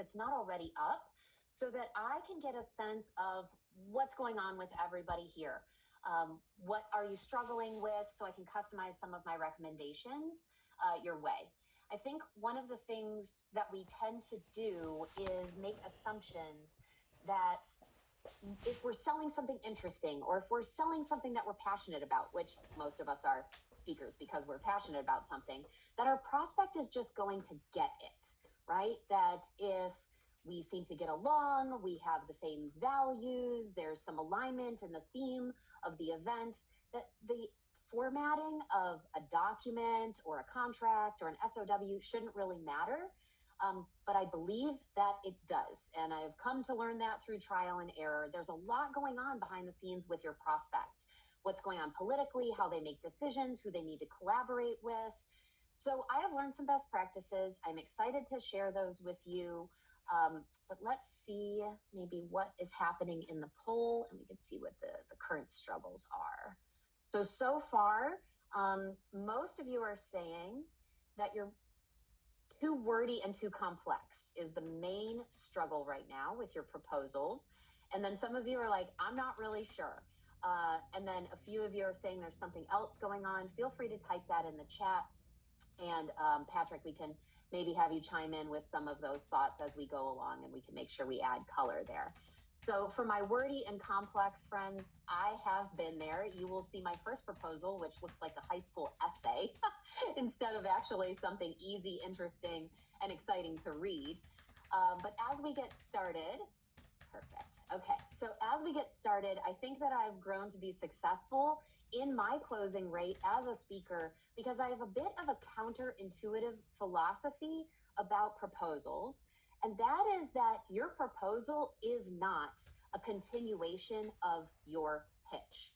it's not already up, so that I can get a sense of what's going on with everybody here. What are you struggling with, so I can customize some of my recommendations your way. I think one of the things that we tend to do is make assumptions that if we're selling something interesting, or if we're selling something that we're passionate about, which most of us are speakers because we're passionate about something, that our prospect is just going to get it, right? That if we seem to get along, we have the same values, there's some alignment in the theme of the event, that the formatting of a document or a contract or an SOW shouldn't really matter. But I believe that it does. And I've come to learn that through trial and error. There's a lot going on behind the scenes with your prospect. What's going on politically, how they make decisions, who they need to collaborate with. So I have learned some best practices. I'm excited to share those with you. But let's see maybe what is happening in the poll, and we can see what the current struggles are. So far, most of you are saying that you're too wordy and too complex is the main struggle right now with your proposals. And then some of you are like, I'm not really sure. And then a few of you are saying there's something else going on. Feel free to type that in the chat. And Patrick, we can maybe have you chime in with some of those thoughts as we go along, and we can make sure we add color there. So for my wordy and complex friends, I have been there. You will see my first proposal, which looks like a high school essay instead of actually something easy, interesting, and exciting to read. But as we get started, perfect. Okay, so as we get started, I think that I've grown to be successful in my closing rate as a speaker because I have a bit of a counterintuitive philosophy about proposals. And that is that your proposal is not a continuation of your pitch.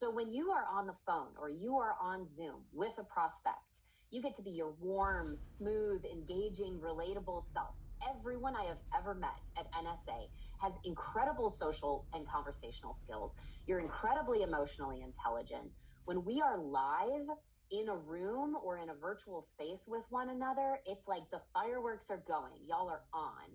So when you are on the phone or you are on Zoom with a prospect, you get to be your warm, smooth, engaging, relatable self. Everyone I have ever met at NSA has incredible social and conversational skills. You're incredibly emotionally intelligent. When we are live in a room or in a virtual space with one another, it's like the fireworks are going, y'all are on.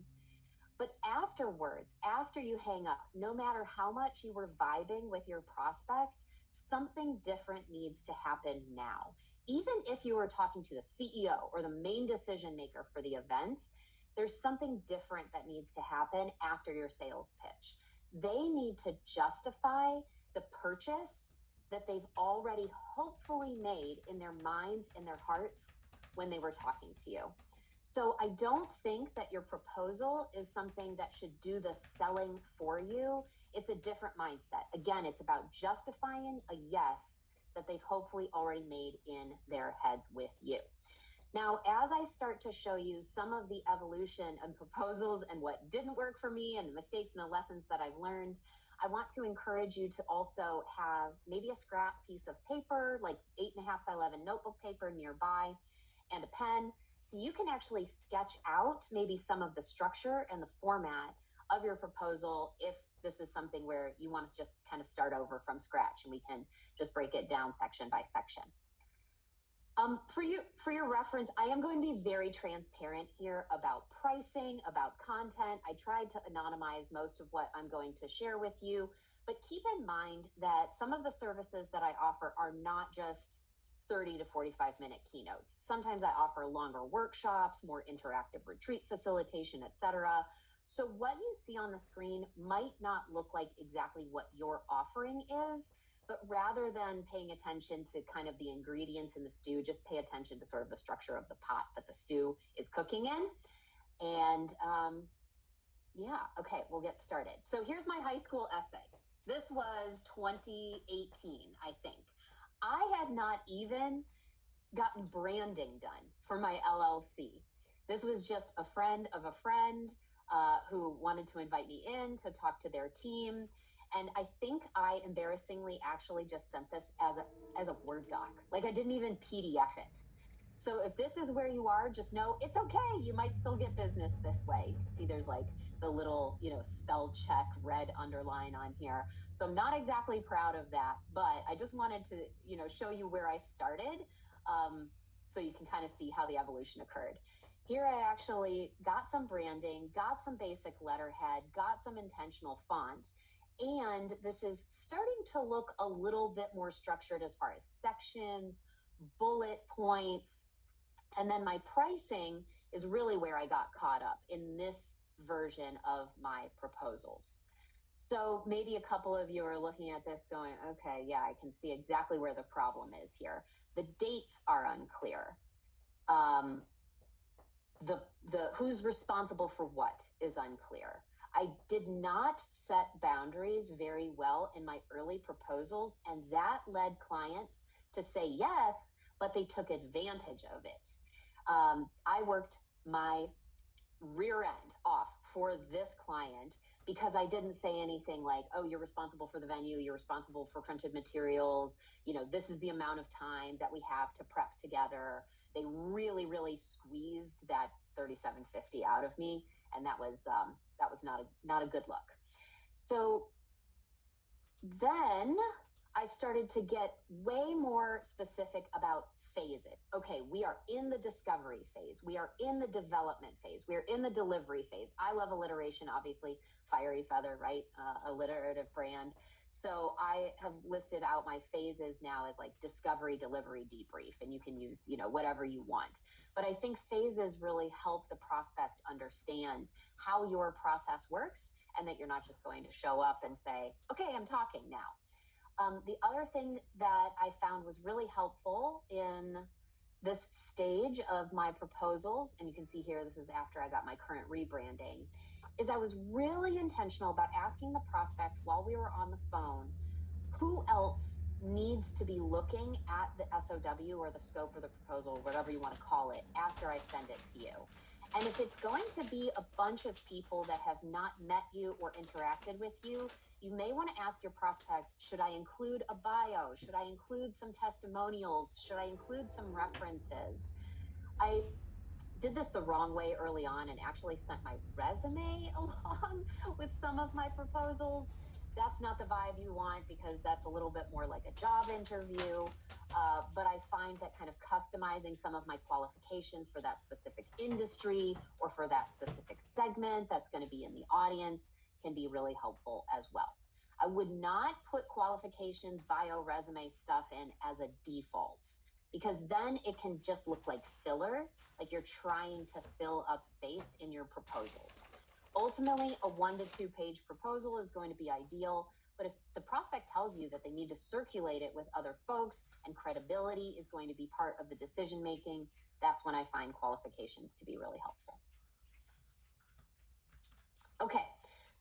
But afterwards, after you hang up, no matter how much you were vibing with your prospect, something different needs to happen now. Even if you were talking to the CEO or the main decision maker for the event, there's something different that needs to happen after your sales pitch. They need to justify the purchase that they've already hopefully made in their minds and their hearts when they were talking to you. So I don't think that your proposal is something that should do the selling for you. It's a different mindset. Again, it's about justifying a yes that they've hopefully already made in their heads with you. Now, as I start to show you some of the evolution and proposals and what didn't work for me and the mistakes and the lessons that I've learned, I want to encourage you to also have maybe a scrap piece of paper, like 8.5 by 11 notebook paper nearby, and a pen, so you can actually sketch out maybe some of the structure and the format of your proposal if this is something where you want to just kind of start over from scratch and we can just break it down section by section. For your reference, I am going to be very transparent here about pricing, about content. I tried to anonymize most of what I'm going to share with you, but keep in mind that some of the services that I offer are not just 30 to 45-minute keynotes. Sometimes I offer longer workshops, more interactive retreat facilitation, etc. So what you see on the screen might not look like exactly what your offering is, but rather than paying attention to kind of the ingredients in the stew, just pay attention to sort of the structure of the pot that the stew is cooking in. And yeah, okay, we'll get started. So here's my high school essay. This was 2018, I think. I had not even gotten branding done for my LLC. This was just a friend of a friend who wanted to invite me in to talk to their team. And I think I embarrassingly actually just sent this as a Word doc. Like I didn't even PDF it. So if this is where you are, just know it's okay. You might still get business this way. You can see there's like the little, spell check red underline on here. So I'm not exactly proud of that, but I just wanted to, show you where I started so you can kind of see how the evolution occurred. Here I actually got some branding, got some basic letterhead, got some intentional font, and this is starting to look a little bit more structured as far as sections, bullet points, and then my pricing is really where I got caught up in this version of my proposals. So maybe a couple of you are looking at this going, okay, yeah, I can see exactly where the problem is here. The dates are unclear. Um, the who's responsible for what is unclear. I did not set boundaries very well in my early proposals, and that led clients to say yes, but they took advantage of it. I worked my rear end off for this client because I didn't say anything like, oh, you're responsible for the venue, you're responsible for printed materials, this is the amount of time that we have to prep together. They really, really squeezed that 3750 out of me, and that was not a good look. So then I started to get way more specific about phases. Okay, we are in the discovery phase. We are in the development phase. We are in the delivery phase. I love alliteration, obviously. Fiery Feather, right? Alliterative brand. So I have listed out my phases now as like discovery, delivery, debrief, and you can use, whatever you want. But I think phases really help the prospect understand how your process works and that you're not just going to show up and say, okay, I'm talking now. The other thing that I found was really helpful in this stage of my proposals, and you can see here, this is after I got my current rebranding, is I was really intentional about asking the prospect while we were on the phone, who else needs to be looking at the SOW or the scope of the proposal, whatever you want to call it, after I send it to you. And if it's going to be a bunch of people that have not met you or interacted with you, you may want to ask your prospect, should I include a bio? Should I include some testimonials? Should I include some references? I did this the wrong way early on and actually sent my resume along with some of my proposals. That's not the vibe you want because that's a little bit more like a job interview. But I find that kind of customizing some of my qualifications for that specific industry or for that specific segment that's going to be in the audience can be really helpful as well. I would not put qualifications, bio, resume stuff in as a default because then it can just look like filler, like you're trying to fill up space in your proposals. Ultimately, a 1 to 2 page proposal is going to be ideal, but if the prospect tells you that they need to circulate it with other folks and credibility is going to be part of the decision making, that's when I find qualifications to be really helpful. Okay,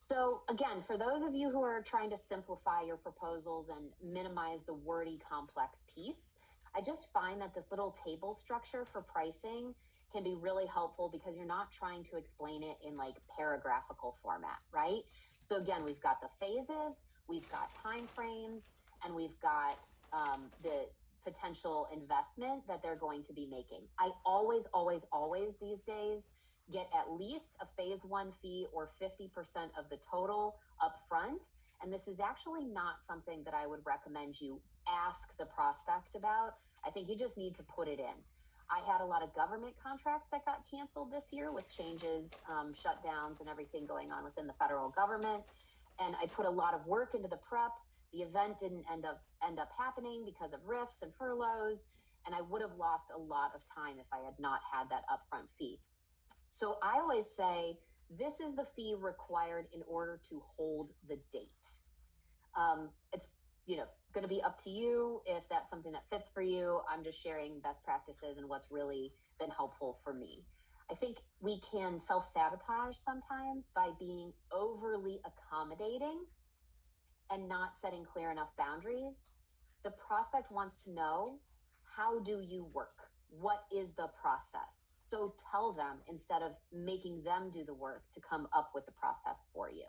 so again, for those of you who are trying to simplify your proposals and minimize the wordy, complex piece, I just find that this little table structure for pricing can be really helpful because you're not trying to explain it in like paragraphical format, right? So again, we've got the phases, we've got time frames, and we've got the potential investment that they're going to be making. I always these days get at least a phase one fee or 50% of the total up front. And this is actually not something that I would recommend you ask the prospect about. I think you just need to put it in. I had a lot of government contracts that got canceled this year with changes, shutdowns, and everything going on within the federal government. And I put a lot of work into the prep. The event didn't end up happening because of rifts and furloughs, and I would have lost a lot of time if I had not had that upfront fee. So I always say this is the fee required in order to hold the date. It's going to be up to you if that's something that fits for you. I'm just sharing best practices and what's really been helpful for me. I think we can self-sabotage sometimes by being overly accommodating and not setting clear enough boundaries. The prospect wants to know, how do you work? What is the process? So tell them instead of making them do the work to come up with the process for you.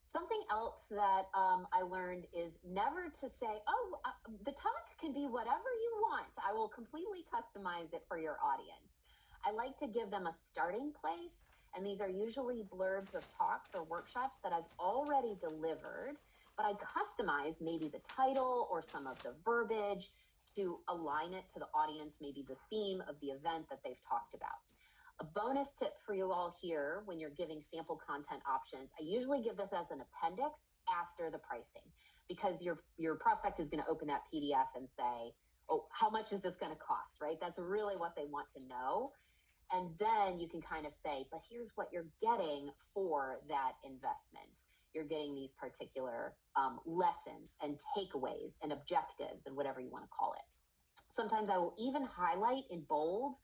Something else that I learned is never to say, oh, the talk can be whatever you want. I will completely customize it for your audience. I like to give them a starting place, and these are usually blurbs of talks or workshops that I've already delivered, but I customize maybe the title or some of the verbiage to align it to the audience, maybe the theme of the event that they've talked about. A bonus tip for you all here when you're giving sample content options, I usually give this as an appendix after the pricing, because your prospect is going to open that PDF and say, oh, how much is this going to cost, right? That's really what they want to know. And then you can kind of say, but here's what you're getting for that investment. You're getting these particular lessons and takeaways and objectives and whatever you want to call it. Sometimes I will even highlight in bold,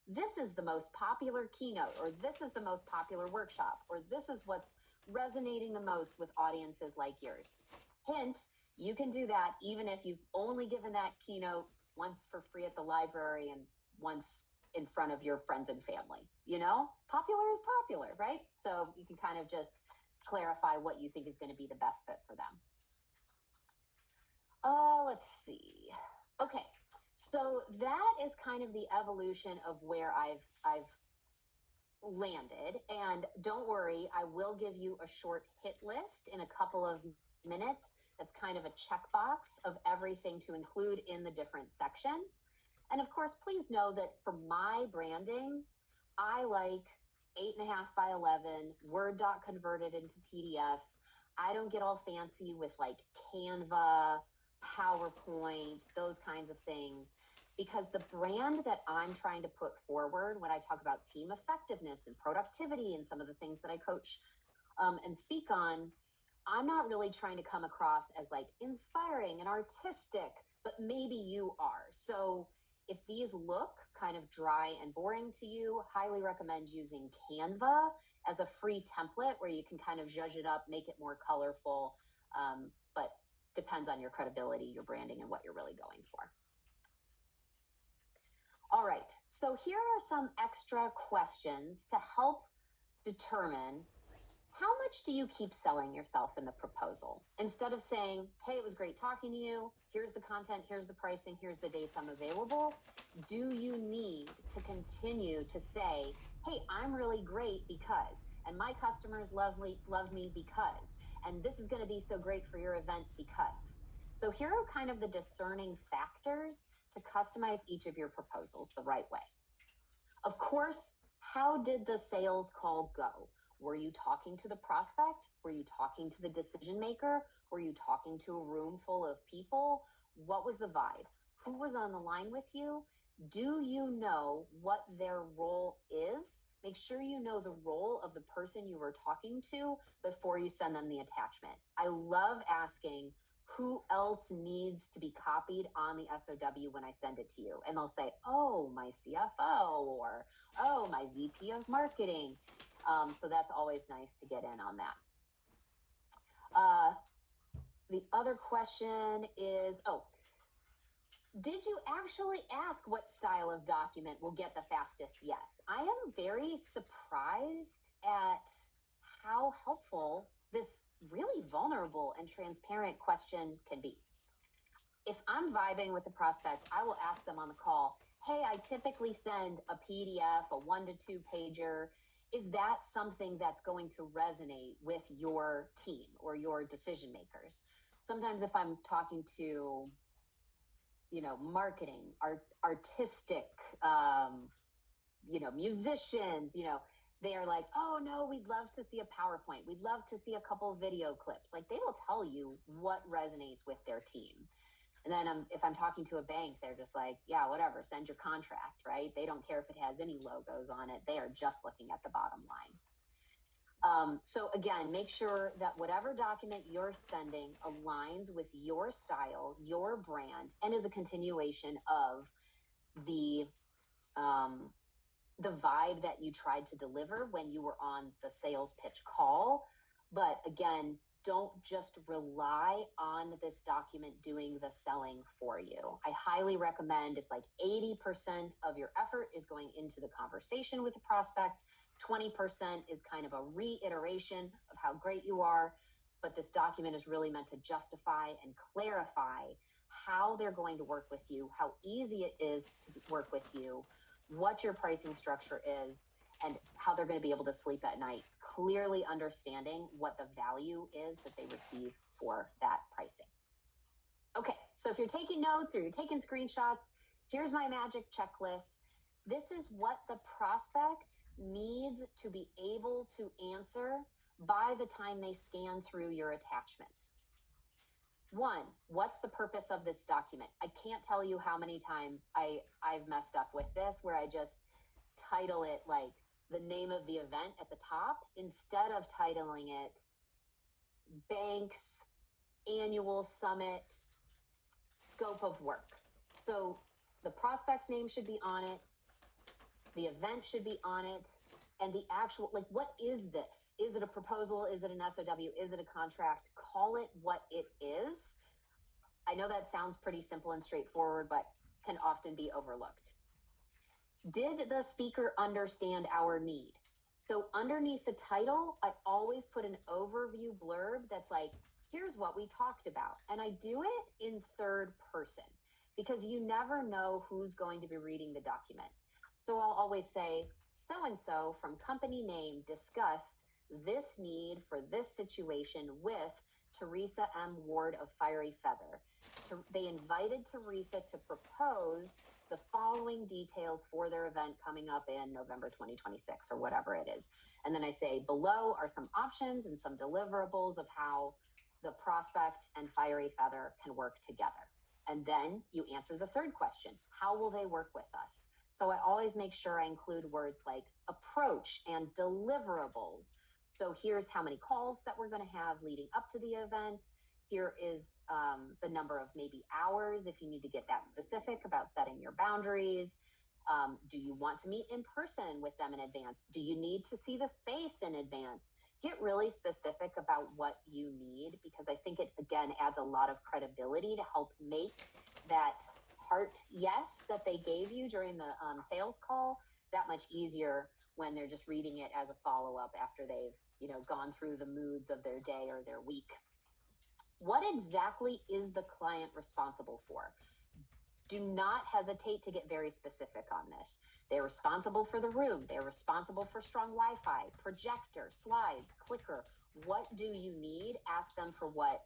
this is the most popular keynote, or this is the most popular workshop, or this is what's resonating the most with audiences like yours. Hint, you can do that even if you've only given that keynote once for free at the library and once in front of your friends and family. Popular is popular, right? So you can kind of just clarify what you think is going to be the best fit for them. Let's see. Okay, so that is kind of the evolution of where I've landed. And don't worry, I will give you a short hit list in a couple of minutes. That's kind of a checkbox of everything to include in the different sections. And of course, please know that for my branding, I like 8.5 by 11, Word doc converted into PDFs. I don't get all fancy with like Canva, PowerPoint, those kinds of things, because the brand that I'm trying to put forward when I talk about team effectiveness and productivity and some of the things that I coach and speak on, I'm not really trying to come across as like inspiring and artistic, but maybe you are. So if these look kind of dry and boring to you, highly recommend using Canva as a free template where you can kind of zhuzh it up, make it more colorful, but depends on your credibility, your branding, and what you're really going for. All right, so here are some extra questions to help determine how much do you keep selling yourself in the proposal? Instead of saying, hey, it was great talking to you, here's the content, here's the pricing, here's the dates I'm available, do you need to continue to say, hey, I'm really great because, and my customers love me because, and this is going to be so great for your event because. So here are kind of the discerning factors to customize each of your proposals the right way. Of course, how did the sales call go? Were you talking to the prospect? Were you talking to the decision maker? Were you talking to a room full of people? What was the vibe? Who was on the line with you? Do you know what their role is? Make sure you know the role of the person you were talking to before you send them the attachment. I love asking who else needs to be copied on the SOW when I send it to you. And they'll say, oh, my CFO, or oh, my VP of marketing. So that's always nice to get in on that. The other question is, did you actually ask what style of document will get the fastest yes? I am very surprised at how helpful this really vulnerable and transparent question can be. If I'm vibing with the prospect, I will ask them on the call, hey, I typically send a PDF, a 1 to 2 pager. Is that something that's going to resonate with your team or your decision makers? Sometimes if I'm talking to, marketing, artistic, musicians, they are like, oh no, we'd love to see a PowerPoint. We'd love to see a couple video clips. Like they will tell you what resonates with their team. And then if I'm talking to a bank, they're just like, yeah, whatever, send your contract, right? They don't care if it has any logos on it. They are just looking at the bottom line. So again, make sure that whatever document you're sending aligns with your style, your brand, and is a continuation of the vibe that you tried to deliver when you were on the sales pitch call. But again, don't just rely on this document doing the selling for you. I highly recommend it's like 80% of your effort is going into the conversation with the prospect. 20% is kind of a reiteration of how great you are. But this document is really meant to justify and clarify how they're going to work with you, how easy it is to work with you, what your pricing structure is, and how they're going to be able to sleep at night, clearly understanding what the value is that they receive for that pricing. Okay, so if you're taking notes or you're taking screenshots, here's my magic checklist. This is what the prospect needs to be able to answer by the time they scan through your attachment. One, what's the purpose of this document? I can't tell you how many times I've messed up with this, where I just title it like the name of the event at the top instead of titling it Banks Annual Summit Scope of Work. So the prospect's name should be on it, the event should be on it, and the actual, like, what is this? Is it a proposal? Is it an SOW? Is it a contract? Call it what it is. I know that sounds pretty simple and straightforward, but can often be overlooked. Did the speaker understand our need? So underneath the title, I always put an overview blurb that's like, here's what we talked about. And I do it in third person because you never know who's going to be reading the document. So I'll always say, so-and-so from company name discussed this need for this situation with Teresa M. Ward of Fiery Feather. They invited Teresa to propose the following details for their event coming up in November 2026 or whatever it is. And then I say below are some options and some deliverables of how the prospect and Fiery Feather can work together. And then you answer the third question, how will they work with us? So I always make sure I include words like approach and deliverables. So here's how many calls that we're going to have leading up to the event. Here is the number of maybe hours if you need to get that specific about setting your boundaries. Do you want to meet in person with them in advance? Do you need to see the space in advance? Get really specific about what you need, because I think it, again, adds a lot of credibility to help make that heart yes that they gave you during the sales call that much easier when they're just reading it as a follow-up after they've, gone through the moods of their day or their week. What exactly is the client responsible for? Do not hesitate to get very specific on this. They're responsible for the room. They're responsible for strong Wi-Fi, projector, slides, clicker. What do you need? Ask them for what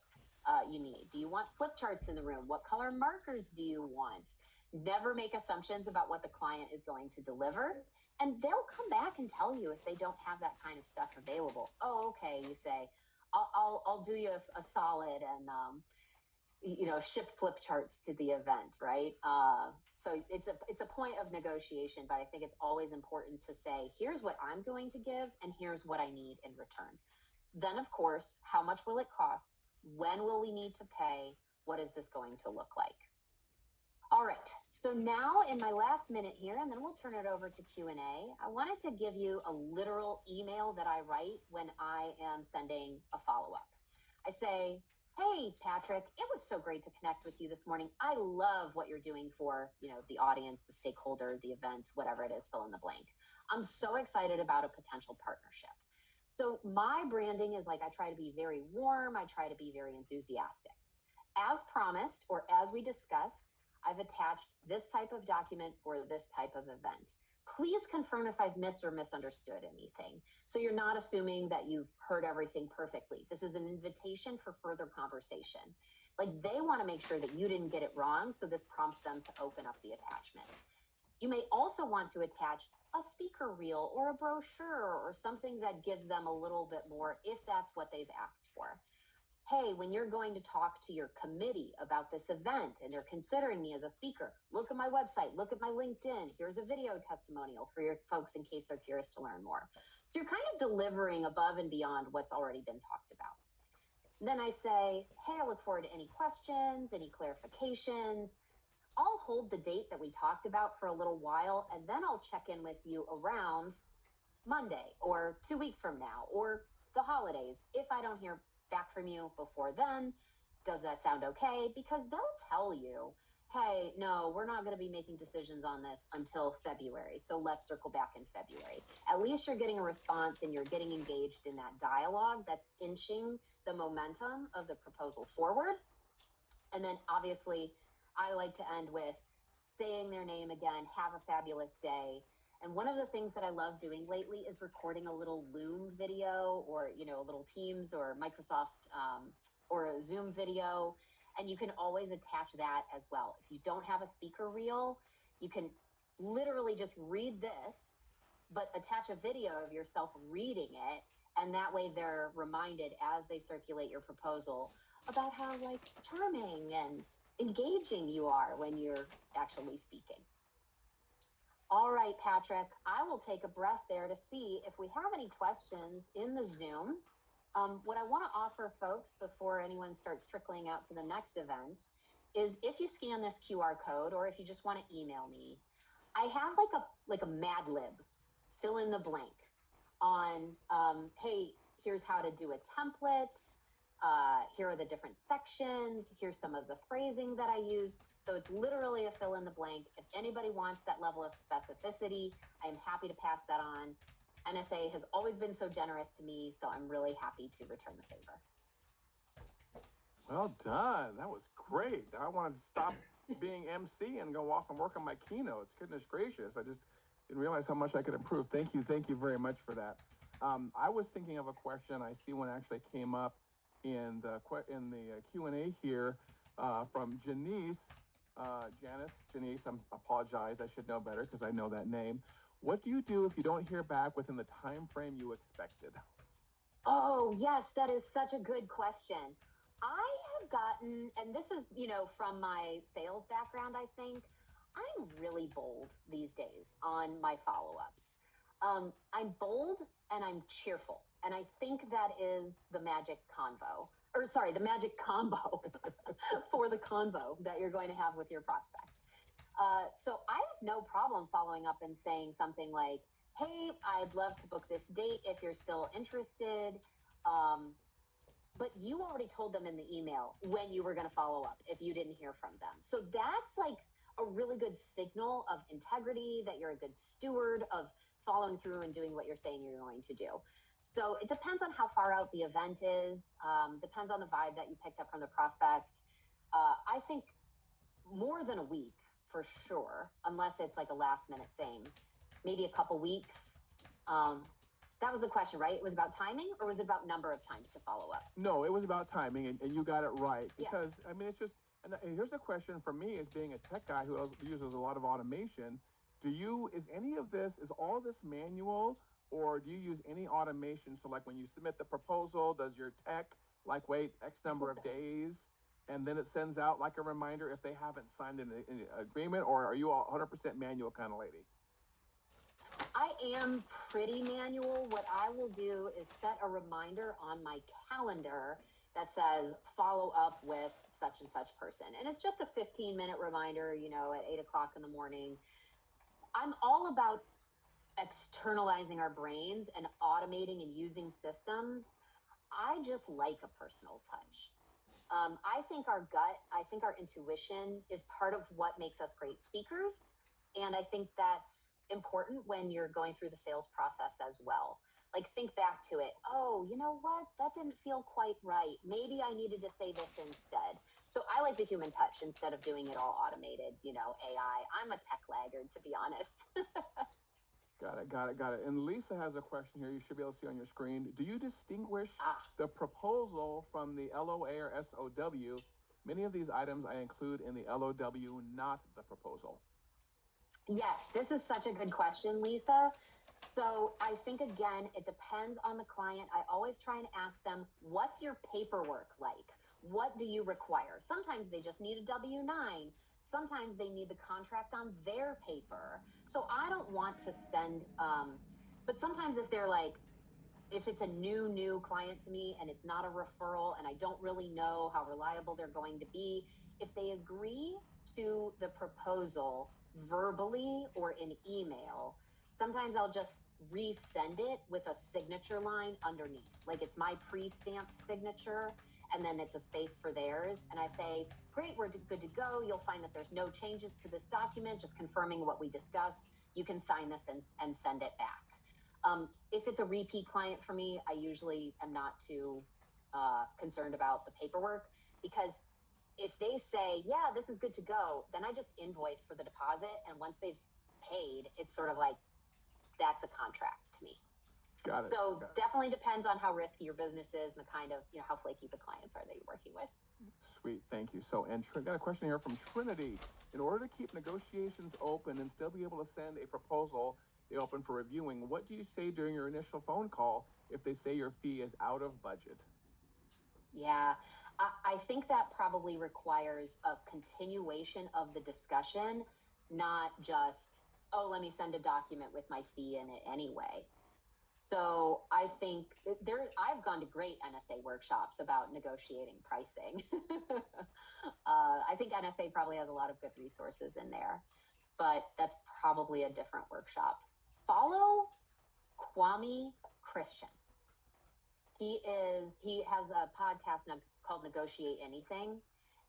you need. Do you want flip charts in the room? What color markers do you want? Never make assumptions about what the client is going to deliver. And they'll come back and tell you if they don't have that kind of stuff available. Oh, okay, you say, I'll do you a solid and ship flip charts to the event, right? So it's a point of negotiation, but I think it's always important to say, here's what I'm going to give and here's what I need in return. Then, of course, how much will it cost? When will we need to pay? What is this going to look like? All right, so now in my last minute here, and then we'll turn it over to Q&A, I wanted to give you a literal email that I write when I am sending a follow-up. I say, hey, Patrick, it was so great to connect with you this morning. I love what you're doing for, the audience, the stakeholder, the event, whatever it is, fill in the blank. I'm so excited about a potential partnership. So my branding is like, I try to be very warm. I try to be very enthusiastic. As promised, or as we discussed, I've attached this type of document for this type of event. Please confirm if I've missed or misunderstood anything. So you're not assuming that you've heard everything perfectly. This is an invitation for further conversation. Like, they want to make sure that you didn't get it wrong, so this prompts them to open up the attachment. You may also want to attach a speaker reel or a brochure or something that gives them a little bit more if that's what they've asked for. Hey, when you're going to talk to your committee about this event and they're considering me as a speaker, look at my website, look at my LinkedIn. Here's a video testimonial for your folks in case they're curious to learn more. So you're kind of delivering above and beyond what's already been talked about. Then I say, hey, I look forward to any questions, any clarifications. I'll hold the date that we talked about for a little while, and then I'll check in with you around Monday or 2 weeks from now or the holidays if I don't hear back from you before then. Does that sound okay? Because they'll tell you, hey, no, we're not going to be making decisions on this until February. So let's circle back in February. At least you're getting a response and you're getting engaged in that dialogue that's inching the momentum of the proposal forward. And then obviously I like to end with saying their name again, have a fabulous day. And one of the things that I love doing lately is recording a little Loom video or, a little Teams or Microsoft or a Zoom video. And you can always attach that as well. If you don't have a speaker reel, you can literally just read this, but attach a video of yourself reading it. And that way they're reminded as they circulate your proposal about how like charming and engaging you are when you're actually speaking. All right, Patrick, I will take a breath there to see if we have any questions in the Zoom. What I want to offer folks before anyone starts trickling out to the next event is if you scan this QR code, or if you just want to email me, I have like a Mad Lib, fill in the blank on, hey, here's how to do a template. Here are the different sections. Here's some of the phrasing that I use. So it's literally a fill in the blank. If anybody wants that level of specificity, I am happy to pass that on. NSA has always been so generous to me, so I'm really happy to return the favor. Well done. That was great. I wanted to stop being MC and go off and work on my keynotes. Goodness gracious. I just didn't realize how much I could improve. Thank you very much for that. I was thinking of a question. I see one actually came up in the Q&A here from Janice. Janice, I apologize. I should know better because I know that name. What do you do if you don't hear back within the time frame you expected? Oh, yes, that is such a good question. I have gotten, and this is, from my sales background, I think, I'm really bold these days on my follow-ups. I'm bold and I'm cheerful. And I think that is the magic combo for the convo that you're going to have with your prospect. So I have no problem following up and saying something like, hey, I'd love to book this date if you're still interested. But you already told them in the email when you were going to follow up if you didn't hear from them. So that's like a really good signal of integrity, that you're a good steward of following through and doing what you're saying you're going to do. So it depends on how far out the event is, depends on the vibe that you picked up from the prospect. I think more than a week for sure, unless it's like a last minute thing, maybe a couple weeks. That was the question, right? It was about timing, or was it about number of times to follow up? No, it was about timing, and you got it right. Because, yeah. I mean, it's just, and here's the question for me as being a tech guy who uses a lot of automation. Is all this manual, or do you use any automation? So like when you submit the proposal, does your tech like wait X number of days and then it sends out like a reminder if they haven't signed an agreement, or are you all 100% manual kind of lady? I am pretty manual. What I will do is set a reminder on my calendar that says follow up with such and such person. And it's just a 15-minute reminder, at 8 o'clock in the morning. I'm all about externalizing our brains and automating and using systems. I just like a personal touch. I think our gut, I think our intuition is part of what makes us great speakers. And I think that's important when you're going through the sales process as well. Like, think back to it. Oh, you know what? That didn't feel quite right. Maybe I needed to say this instead. So I like the human touch instead of doing it all automated, AI. I'm a tech laggard, to be honest. Got it. And Lisa has a question here you should be able to see on your screen. Do you distinguish the proposal from the LOA or SOW? Many of these items I include in the LOW, not the proposal. Yes, this is such a good question, Lisa. So I think, again, it depends on the client. I always try and ask them, what's your paperwork like? What do you require? Sometimes they just need a W-9. Sometimes they need the contract on their paper. So I don't want to send, but sometimes if it's a new client to me and it's not a referral and I don't really know how reliable they're going to be, if they agree to the proposal verbally or in email, sometimes I'll just resend it with a signature line underneath. Like it's my pre-stamped signature, and then it's a space for theirs. And I say, great, we're good to go. You'll find that there's no changes to this document, just confirming what we discussed. You can sign this and send it back. If it's a repeat client for me, I usually am not too concerned about the paperwork, because if they say, yeah, this is good to go, then I just invoice for the deposit. And once they've paid, it's sort of like, that's a contract to me. Got it. So definitely depends on how risky your business is and the kind of, how flaky the clients are that you're working with. Sweet, thank you. So, and got a question here from Trinity. In order to keep negotiations open and still be able to send a proposal open for reviewing, what do you say during your initial phone call if they say your fee is out of budget? Yeah, I think that probably requires a continuation of the discussion, not just, oh, let me send a document with my fee in it anyway. So I think I've gone to great NSA workshops about negotiating pricing. I think NSA probably has a lot of good resources in there, but that's probably a different workshop. Follow Kwame Christian. He has a podcast called Negotiate Anything,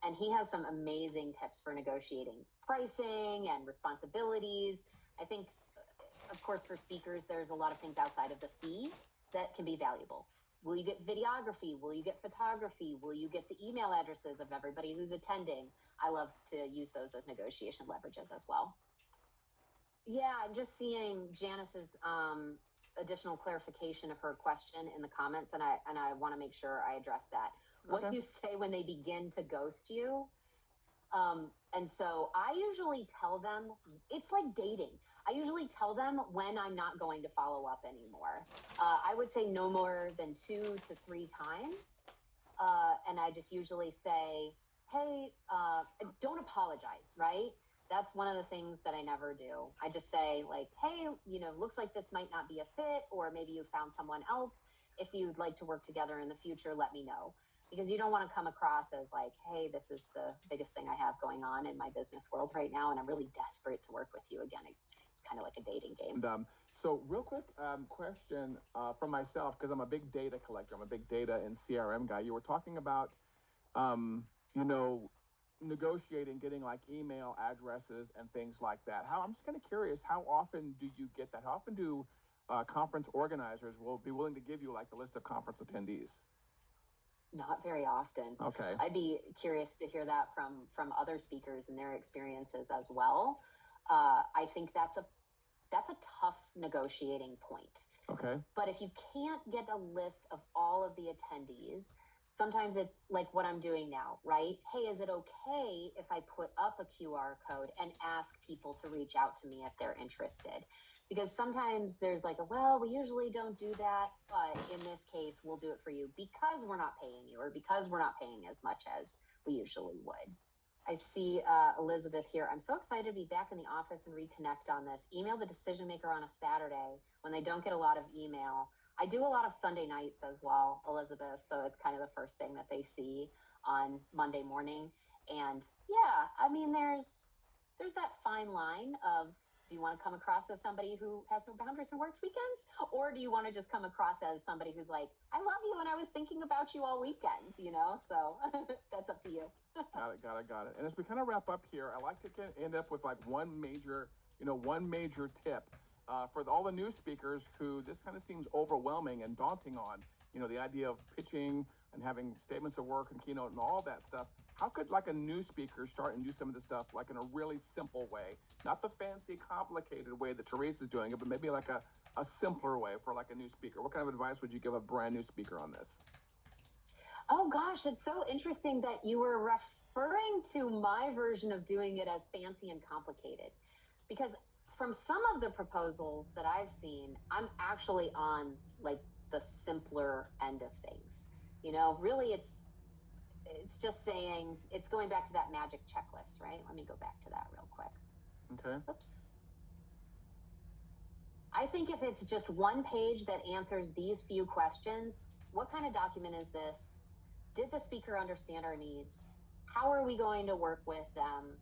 and he has some amazing tips for negotiating pricing and responsibilities. I think, of course, for speakers, there's a lot of things outside of the fee that can be valuable. Will you get videography? Will you get photography? Will you get the email addresses of everybody who's attending? I love to use those as negotiation leverages as well. Yeah, I'm just seeing Janice's additional clarification of her question in the comments, and I want to make sure I address that. Okay. What do you say when they begin to ghost you? And so I usually tell them, it's like dating. I usually tell them when I'm not going to follow up anymore. I would say no more than 2 to 3 times. And I just usually say, hey, don't apologize, right? That's one of the things that I never do. I just say, like, hey, looks like this might not be a fit, or maybe you found someone else. If you'd like to work together in the future, let me know. Because you don't want to come across as like, hey, this is the biggest thing I have going on in my business world right now, and I'm really desperate to work with you again. It's kind of like a dating game. And, so real quick question for myself, because I'm a big data collector. I'm a big data and CRM guy. You were talking about, negotiating, getting like email addresses and things like that. I'm just kind of curious, how often do you get that? How often do conference organizers will be willing to give you like a list of conference attendees? Not very often. Okay. I'd be curious to hear that from other speakers and their experiences as well. I think that's a tough negotiating point. Okay. But if you can't get a list of all of the attendees, sometimes it's like what I'm doing now, right? Hey, is it okay if I put up a QR code and ask people to reach out to me if they're interested? Because sometimes there's like, well, we usually don't do that, but in this case, we'll do it for you because we're not paying you, or because we're not paying as much as we usually would. I see Elizabeth here. I'm so excited to be back in the office and reconnect on this. Email the decision maker on a Saturday when they don't get a lot of email. I do a lot of Sunday nights as well, Elizabeth, so it's kind of the first thing that they see on Monday morning. And yeah, I mean, there's that fine line of, do you want to come across as somebody who has no boundaries and works weekends? Or do you want to just come across as somebody who's like, I love you and I was thinking about you all weekends, So that's up to you. Got it. And as we kind of wrap up here, I like to end up with like one major tip for all the new speakers who this kind of seems overwhelming and daunting on, the idea of pitching and having statements of work and keynote and all that stuff. How could like a new speaker start and do some of this stuff like in a really simple way, not the fancy, complicated way that Teresa's doing it, but maybe like a simpler way for like a new speaker? What kind of advice would you give a brand new speaker on this? Oh gosh, it's so interesting that you were referring to my version of doing it as fancy and complicated, because from some of the proposals that I've seen, I'm actually on like the simpler end of things. Really it's just saying, it's going back to that magic checklist, right? Let me go back to that real quick. Okay. Oops. I think if it's just one page that answers these few questions, what kind of document is this? Did the speaker understand our needs? How are we going to work with them?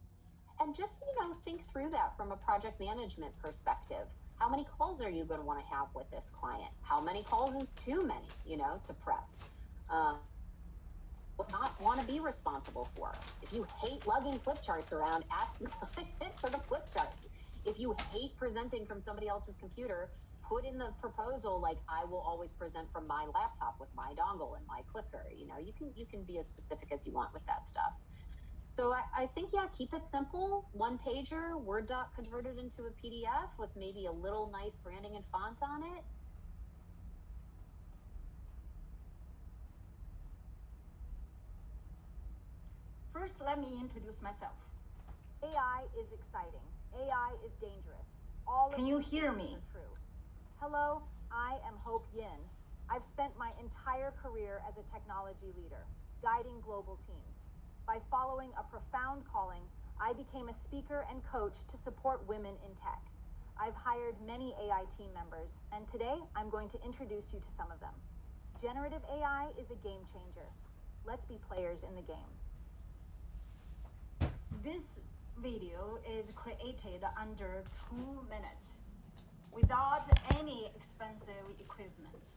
And just, think through that from a project management perspective. How many calls are you going to want to have with this client? How many calls is too many, to prep? What not want to be responsible for? If you hate lugging flip charts around, ask the client for the flip charts. If you hate presenting from somebody else's computer, put in the proposal, like, I will always present from my laptop with my dongle and my clicker. You can be as specific as you want with that stuff. So I think, yeah, keep it simple. One pager, Word doc converted into a PDF with maybe a little nice branding and font on it. First, let me introduce myself. AI is exciting. AI is dangerous. All Can you hear me? Are true. Hello, I am Hope Yin. I've spent my entire career as a technology leader, guiding global teams. By following a profound calling, I became a speaker and coach to support women in tech. I've hired many AI team members, and today I'm going to introduce you to some of them. Generative AI is a game changer. Let's be players in the game. This video is created under 2 minutes without any expensive equipment,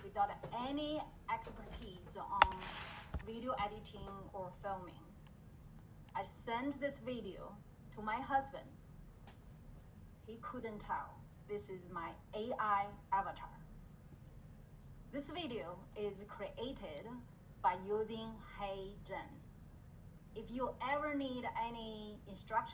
without any expertise on video editing or filming. I sent this video to my husband. He couldn't tell. This is my AI avatar. This video is created by using Hey Jen. If you ever need any instructions,